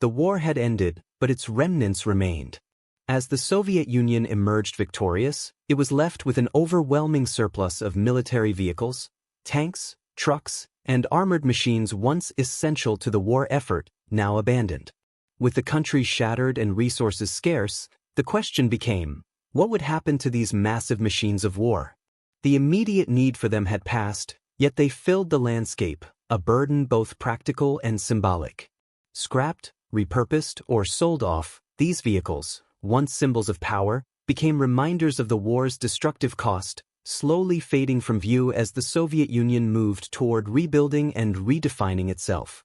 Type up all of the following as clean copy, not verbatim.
The war had ended, but its remnants remained. As the Soviet Union emerged victorious, it was left with an overwhelming surplus of military vehicles, tanks, trucks, and armored machines once essential to the war effort, now abandoned. With the country shattered and resources scarce, the question became, what would happen to these massive machines of war? The immediate need for them had passed, yet they filled the landscape, a burden both practical and symbolic. Scrapped, repurposed, or sold off, these vehicles, once symbols of power, became reminders of the war's destructive cost, slowly fading from view as the Soviet Union moved toward rebuilding and redefining itself.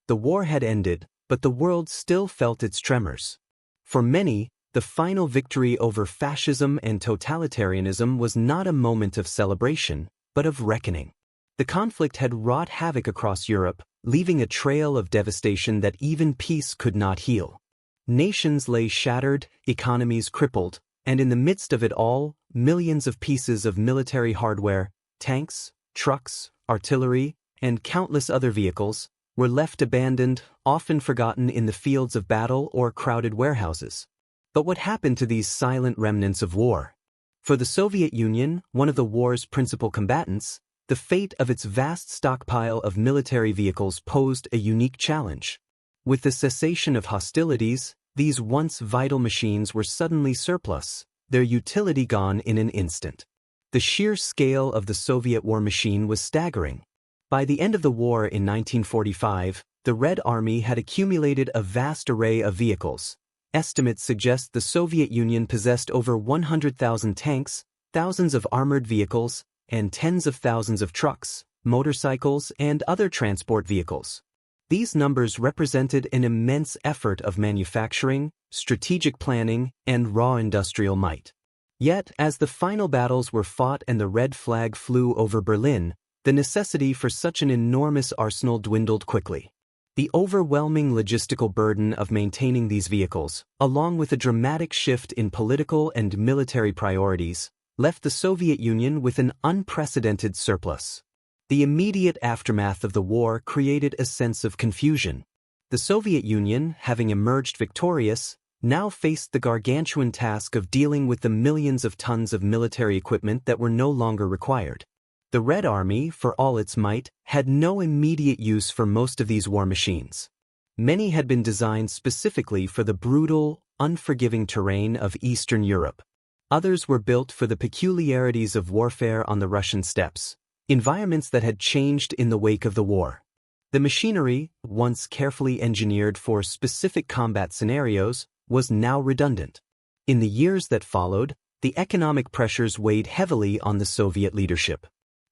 The war had ended, but the world still felt its tremors. For many, the final victory over fascism and totalitarianism was not a moment of celebration, but of reckoning. The conflict had wrought havoc across Europe, leaving a trail of devastation that even peace could not heal. Nations lay shattered, economies crippled, and in the midst of it all, millions of pieces of military hardware, tanks, trucks, artillery, and countless other vehicles, were left abandoned, often forgotten in the fields of battle or crowded warehouses. But what happened to these silent remnants of war? For the Soviet Union, one of the war's principal combatants, the fate of its vast stockpile of military vehicles posed a unique challenge. With the cessation of hostilities, these once vital machines were suddenly surplus, their utility gone in an instant. The sheer scale of the Soviet war machine was staggering. By the end of the war in 1945, the Red Army had accumulated a vast array of vehicles. Estimates suggest the Soviet Union possessed over 100,000 tanks, thousands of armored vehicles, and tens of thousands of trucks, motorcycles, and other transport vehicles. These numbers represented an immense effort of manufacturing, strategic planning, and raw industrial might. Yet, as the final battles were fought and the red flag flew over Berlin, the necessity for such an enormous arsenal dwindled quickly. The overwhelming logistical burden of maintaining these vehicles, along with a dramatic shift in political and military priorities, left the Soviet Union with an unprecedented surplus. The immediate aftermath of the war created a sense of confusion. The Soviet Union, having emerged victorious, now faced the gargantuan task of dealing with the millions of tons of military equipment that were no longer required. The Red Army, for all its might, had no immediate use for most of these war machines. Many had been designed specifically for the brutal, unforgiving terrain of Eastern Europe. Others were built for the peculiarities of warfare on the Russian steppes, environments that had changed in the wake of the war. The machinery, once carefully engineered for specific combat scenarios, was now redundant. In the years that followed, the economic pressures weighed heavily on the Soviet leadership.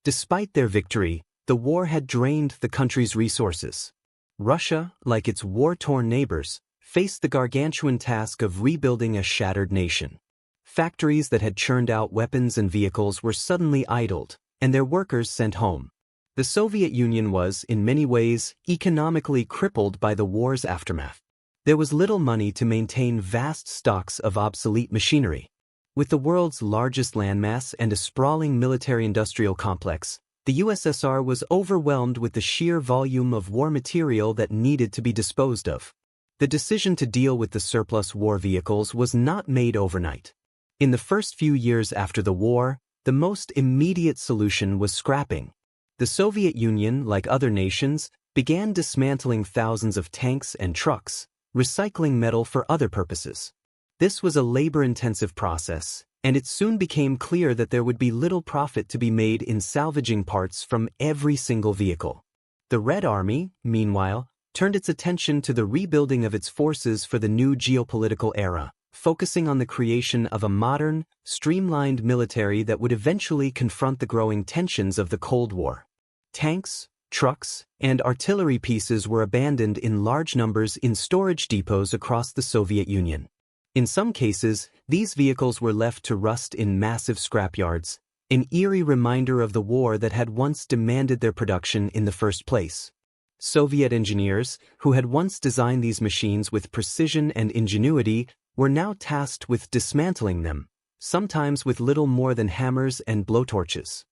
Despite their victory, the war had drained the country's resources. Russia, like its war-torn neighbors, faced the gargantuan task of rebuilding a shattered nation. Factories that had churned out weapons and vehicles were suddenly idled, and their workers sent home. The Soviet Union was, in many ways, economically crippled by the war's aftermath. There was little money to maintain vast stocks of obsolete machinery. With the world's largest landmass and a sprawling military-industrial complex, the USSR was overwhelmed with the sheer volume of war material that needed to be disposed of. The decision to deal with the surplus war vehicles was not made overnight. In the first few years after the war, the most immediate solution was scrapping. The Soviet Union, like other nations, began dismantling thousands of tanks and trucks, recycling metal for other purposes. This was a labor-intensive process, and it soon became clear that there would be little profit to be made in salvaging parts from every single vehicle. The Red Army, meanwhile, turned its attention to the rebuilding of its forces for the new geopolitical era, focusing on the creation of a modern, streamlined military that would eventually confront the growing tensions of the Cold War. Tanks, trucks, and artillery pieces were abandoned in large numbers in storage depots across the Soviet Union. In some cases, these vehicles were left to rust in massive scrapyards, an eerie reminder of the war that had once demanded their production in the first place. Soviet engineers, who had once designed these machines with precision and ingenuity, were now tasked with dismantling them, sometimes with little more than hammers and blowtorches.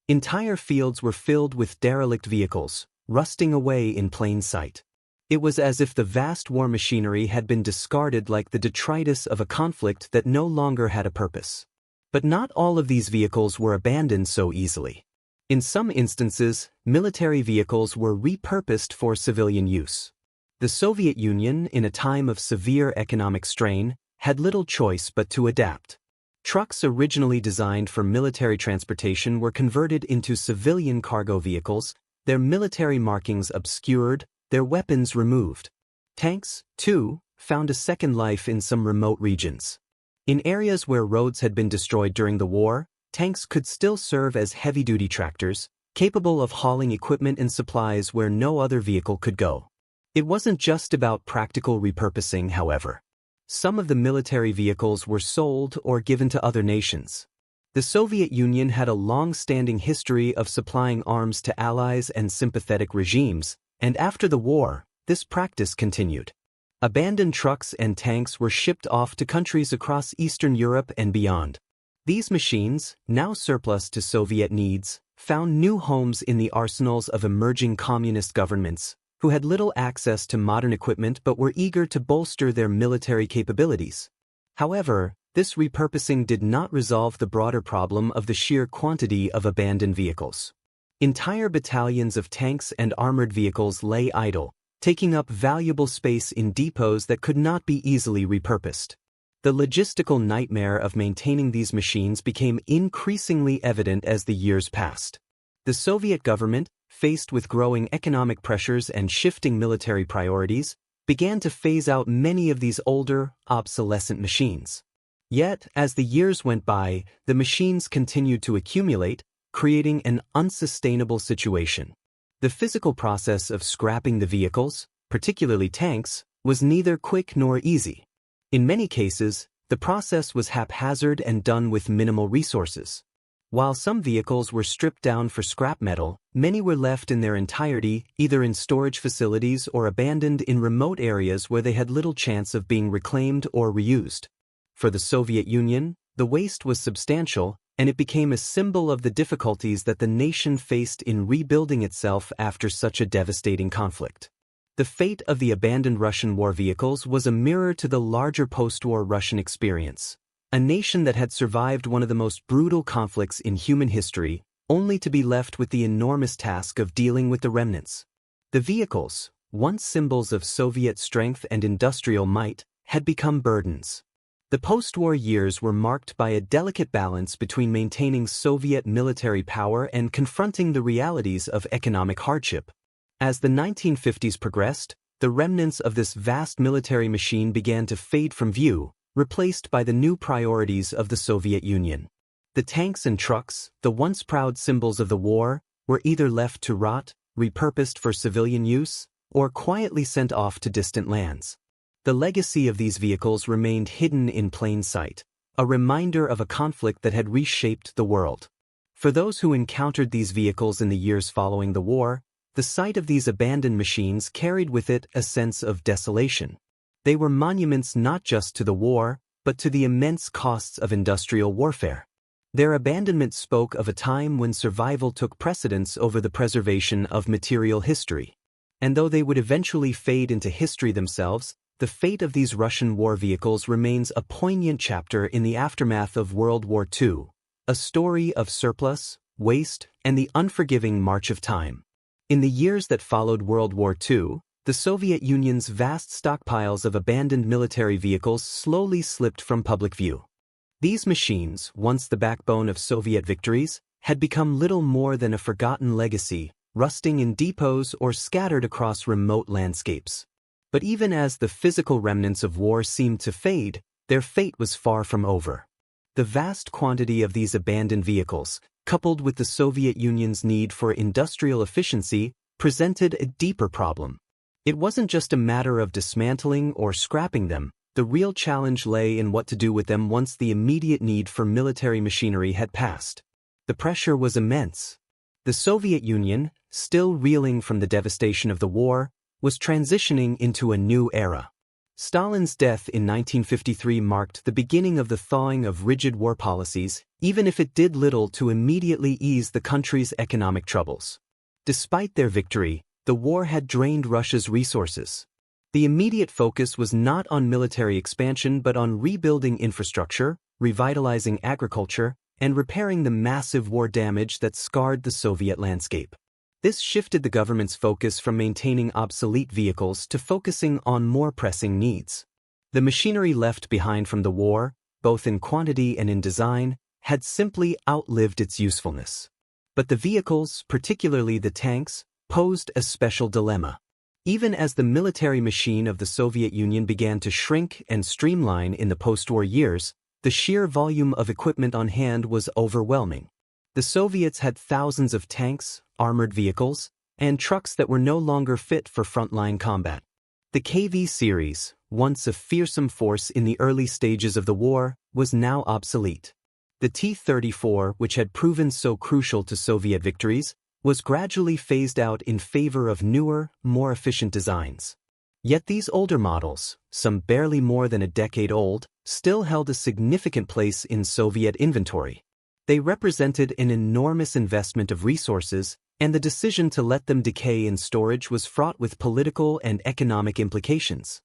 Entire fields were filled with derelict vehicles, rusting away in plain sight. It was as if the vast war machinery had been discarded like the detritus of a conflict that no longer had a purpose. But not all of these vehicles were abandoned so easily. In some instances, military vehicles were repurposed for civilian use. The Soviet Union, in a time of severe economic strain, had little choice but to adapt. Trucks originally designed for military transportation were converted into civilian cargo vehicles, their military markings obscured, their weapons removed. Tanks, too, found a second life in some remote regions. In areas where roads had been destroyed during the war, tanks could still serve as heavy-duty tractors, capable of hauling equipment and supplies where no other vehicle could go. It wasn't just about practical repurposing, however. Some of the military vehicles were sold or given to other nations. The Soviet Union had a long-standing history of supplying arms to allies and sympathetic regimes, and after the war, this practice continued. Abandoned trucks and tanks were shipped off to countries across Eastern Europe and beyond. These machines, now surplus to Soviet needs, found new homes in the arsenals of emerging communist governments, who had little access to modern equipment but were eager to bolster their military capabilities. However, this repurposing did not resolve the broader problem of the sheer quantity of abandoned vehicles. Entire battalions of tanks and armored vehicles lay idle, taking up valuable space in depots that could not be easily repurposed. The logistical nightmare of maintaining these machines became increasingly evident as the years passed. The Soviet government, faced with growing economic pressures and shifting military priorities, began to phase out many of these older, obsolescent machines. Yet, as the years went by, the machines continued to accumulate, creating an unsustainable situation. The physical process of scrapping the vehicles, particularly tanks, was neither quick nor easy. In many cases, the process was haphazard and done with minimal resources. While some vehicles were stripped down for scrap metal, many were left in their entirety, either in storage facilities or abandoned in remote areas where they had little chance of being reclaimed or reused. For the Soviet Union, the waste was substantial, and it became a symbol of the difficulties that the nation faced in rebuilding itself after such a devastating conflict. The fate of the abandoned Russian war vehicles was a mirror to the larger post-war Russian experience. A nation that had survived one of the most brutal conflicts in human history, only to be left with the enormous task of dealing with the remnants. The vehicles, once symbols of Soviet strength and industrial might, had become burdens. The post-war years were marked by a delicate balance between maintaining Soviet military power and confronting the realities of economic hardship. As the 1950s progressed, the remnants of this vast military machine began to fade from view, replaced by the new priorities of the Soviet Union. The tanks and trucks, the once proud symbols of the war, were either left to rot, repurposed for civilian use, or quietly sent off to distant lands. The legacy of these vehicles remained hidden in plain sight, a reminder of a conflict that had reshaped the world. For those who encountered these vehicles in the years following the war, the sight of these abandoned machines carried with it a sense of desolation. They were monuments not just to the war, but to the immense costs of industrial warfare. Their abandonment spoke of a time when survival took precedence over the preservation of material history. And though they would eventually fade into history themselves, the fate of these Russian war vehicles remains a poignant chapter in the aftermath of World War II, a story of surplus, waste, and the unforgiving march of time. In the years that followed World War II, the Soviet Union's vast stockpiles of abandoned military vehicles slowly slipped from public view. These machines, once the backbone of Soviet victories, had become little more than a forgotten legacy, rusting in depots or scattered across remote landscapes. But even as the physical remnants of war seemed to fade, their fate was far from over. The vast quantity of these abandoned vehicles, coupled with the Soviet Union's need for industrial efficiency, presented a deeper problem. It wasn't just a matter of dismantling or scrapping them. The real challenge lay in what to do with them once the immediate need for military machinery had passed. The pressure was immense. The Soviet Union, still reeling from the devastation of the war, was transitioning into a new era. Stalin's death in 1953 marked the beginning of the thawing of rigid war policies, even if it did little to immediately ease the country's economic troubles. Despite their victory, the war had drained Russia's resources. The immediate focus was not on military expansion but on rebuilding infrastructure, revitalizing agriculture, and repairing the massive war damage that scarred the Soviet landscape. This shifted the government's focus from maintaining obsolete vehicles to focusing on more pressing needs. The machinery left behind from the war, both in quantity and in design, had simply outlived its usefulness. But the vehicles, particularly the tanks, posed a special dilemma. Even as the military machine of the Soviet Union began to shrink and streamline in the post-war years, the sheer volume of equipment on hand was overwhelming. The Soviets had thousands of tanks, armored vehicles, and trucks that were no longer fit for frontline combat. The KV series, once a fearsome force in the early stages of the war, was now obsolete. The T-34, which had proven so crucial to Soviet victories, was gradually phased out in favor of newer, more efficient designs. Yet these older models, some barely more than a decade old, still held a significant place in Soviet inventory. They represented an enormous investment of resources, and the decision to let them decay in storage was fraught with political and economic implications.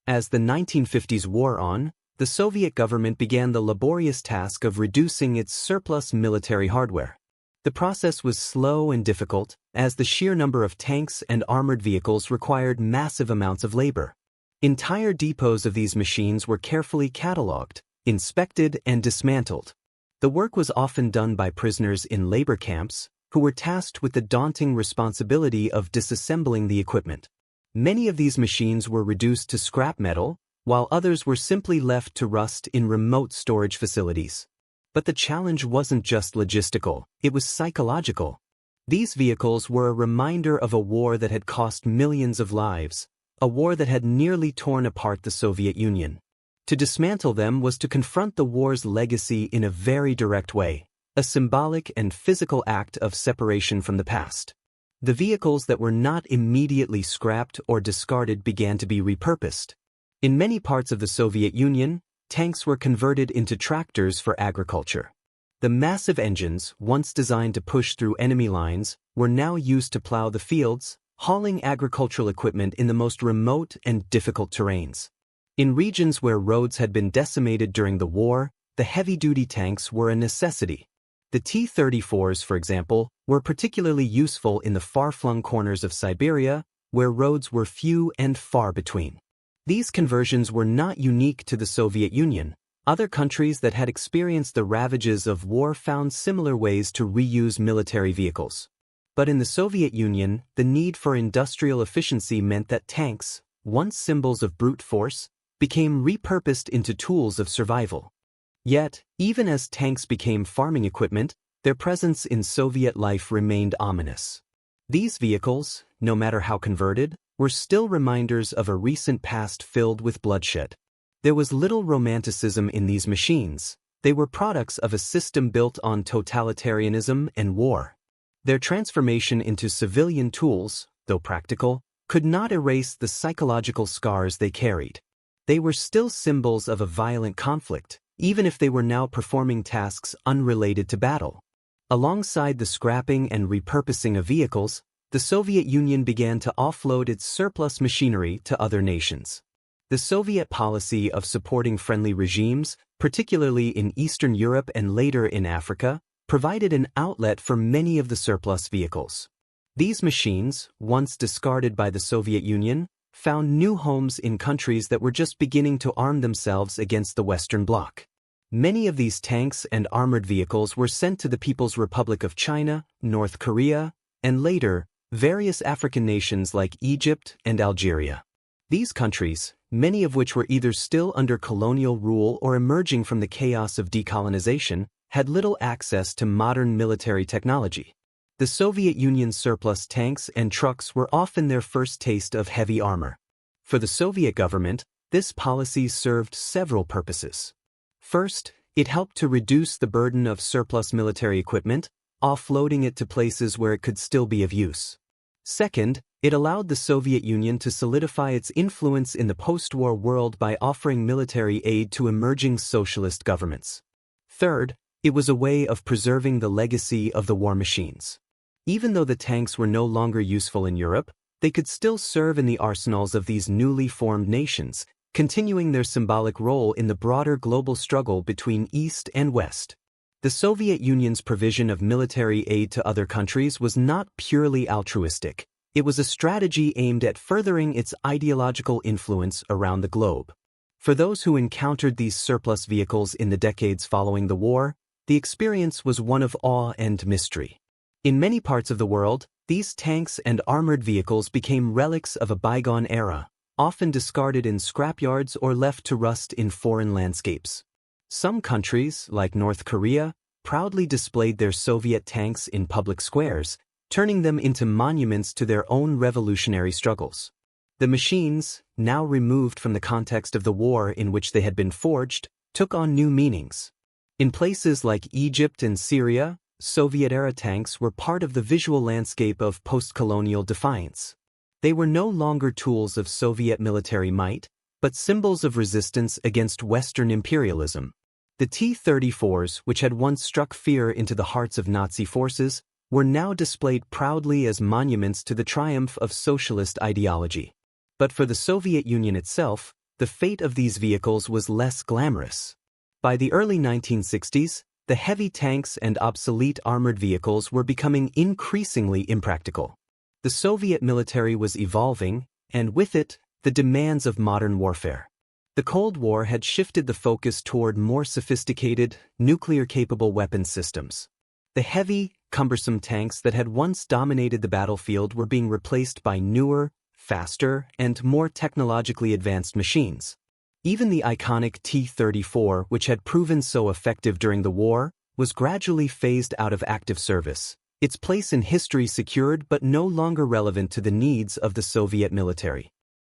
As the 1950s wore on, the Soviet government began the laborious task of reducing its surplus military hardware. The process was slow and difficult, as the sheer number of tanks and armored vehicles required massive amounts of labor. Entire depots of these machines were carefully catalogued, inspected, and dismantled. The work was often done by prisoners in labor camps, who were tasked with the daunting responsibility of disassembling the equipment. Many of these machines were reduced to scrap metal, while others were simply left to rust in remote storage facilities. But the challenge wasn't just logistical, it was psychological. These vehicles were a reminder of a war that had cost millions of lives, a war that had nearly torn apart the Soviet Union. To dismantle them was to confront the war's legacy in a very direct way, a symbolic and physical act of separation from the past. The vehicles that were not immediately scrapped or discarded began to be repurposed. In many parts of the Soviet Union, tanks were converted into tractors for agriculture. The massive engines, once designed to push through enemy lines, were now used to plow the fields, hauling agricultural equipment in the most remote and difficult terrains. In regions where roads had been decimated during the war, the heavy-duty tanks were a necessity. The T-34s, for example, were particularly useful in the far-flung corners of Siberia, where roads were few and far between. These conversions were not unique to the Soviet Union. Other countries that had experienced the ravages of war found similar ways to reuse military vehicles. But in the Soviet Union, the need for industrial efficiency meant that tanks, once symbols of brute force, became repurposed into tools of survival. Yet, even as tanks became farming equipment, their presence in Soviet life remained ominous. These vehicles, no matter how converted, were still reminders of a recent past filled with bloodshed. There was little romanticism in these machines. They were products of a system built on totalitarianism and war. Their transformation into civilian tools, though practical, could not erase the psychological scars they carried. They were still symbols of a violent conflict, even if they were now performing tasks unrelated to battle. Alongside the scrapping and repurposing of vehicles, the Soviet Union began to offload its surplus machinery to other nations. The Soviet policy of supporting friendly regimes, particularly in Eastern Europe and later in Africa, provided an outlet for many of the surplus vehicles. These machines, once discarded by the Soviet Union, found new homes in countries that were just beginning to arm themselves against the Western Bloc. Many of these tanks and armored vehicles were sent to the People's Republic of China, North Korea, and later, various African nations like Egypt and Algeria. These countries, many of which were either still under colonial rule or emerging from the chaos of decolonization, had little access to modern military technology. The Soviet Union's surplus tanks and trucks were often their first taste of heavy armor. For the Soviet government, this policy served several purposes. First, it helped to reduce the burden of surplus military equipment, offloading it to places where it could still be of use. Second, it allowed the Soviet Union to solidify its influence in the post-war world by offering military aid to emerging socialist governments. Third, it was a way of preserving the legacy of the war machines. Even though the tanks were no longer useful in Europe, they could still serve in the arsenals of these newly formed nations, continuing their symbolic role in the broader global struggle between East and West. The Soviet Union's provision of military aid to other countries was not purely altruistic. It was a strategy aimed at furthering its ideological influence around the globe. For those who encountered these surplus vehicles in the decades following the war, the experience was one of awe and mystery. In many parts of the world, these tanks and armored vehicles became relics of a bygone era, often discarded in scrapyards or left to rust in foreign landscapes. Some countries, like North Korea, proudly displayed their Soviet tanks in public squares, turning them into monuments to their own revolutionary struggles. The machines, now removed from the context of the war in which they had been forged, took on new meanings. In places like Egypt and Syria, Soviet-era tanks were part of the visual landscape of post-colonial defiance. They were no longer tools of Soviet military might, but symbols of resistance against Western imperialism. The T-34s, which had once struck fear into the hearts of Nazi forces, were now displayed proudly as monuments to the triumph of socialist ideology. But for the Soviet Union itself, the fate of these vehicles was less glamorous. By the early 1960s, the heavy tanks and obsolete armored vehicles were becoming increasingly impractical. The Soviet military was evolving, and with it, the demands of modern warfare. The Cold War had shifted the focus toward more sophisticated, nuclear-capable weapons systems. The heavy, cumbersome tanks that had once dominated the battlefield were being replaced by newer, faster, and more technologically advanced machines. Even the iconic T-34, which had proven so effective during the war, was gradually phased out of active service, its place in history secured but no longer relevant to the needs of the Soviet military.